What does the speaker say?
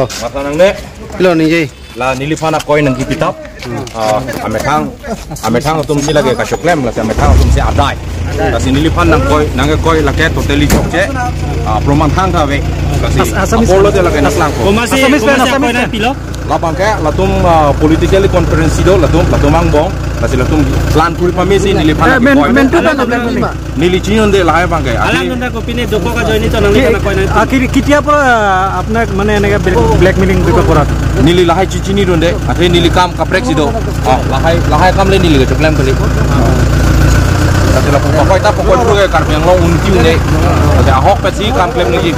Hello. Matanang ne. Hello nih. La nilipana koi nang kipitap. Ametang atum sila ke kasoklem la ametang atum si adai. Kasi nilipan nang koi la ke totally chokje. Promantang ka ve. Kasi apolo de la ke naslang ko. Asamis na pilo. Lapang ke latum politically conference do latum ang bong. Kasi latum plan kuri pamisi nilipan koi. Nilichinon de la bang ke. Alang nanda ko pine doko ka join ito nang nilipana koi na. Akhir kitia pura apna mana nega blackmailing juga pura. Nili lahai cicini donde. Akhir nili kam kaprek sido. Lahai kam le nili ke coklam kali. Tapi la pokok kita pokok dulu ke karena yang lo unti unde. Ada ahok pesi kam klaim lagi.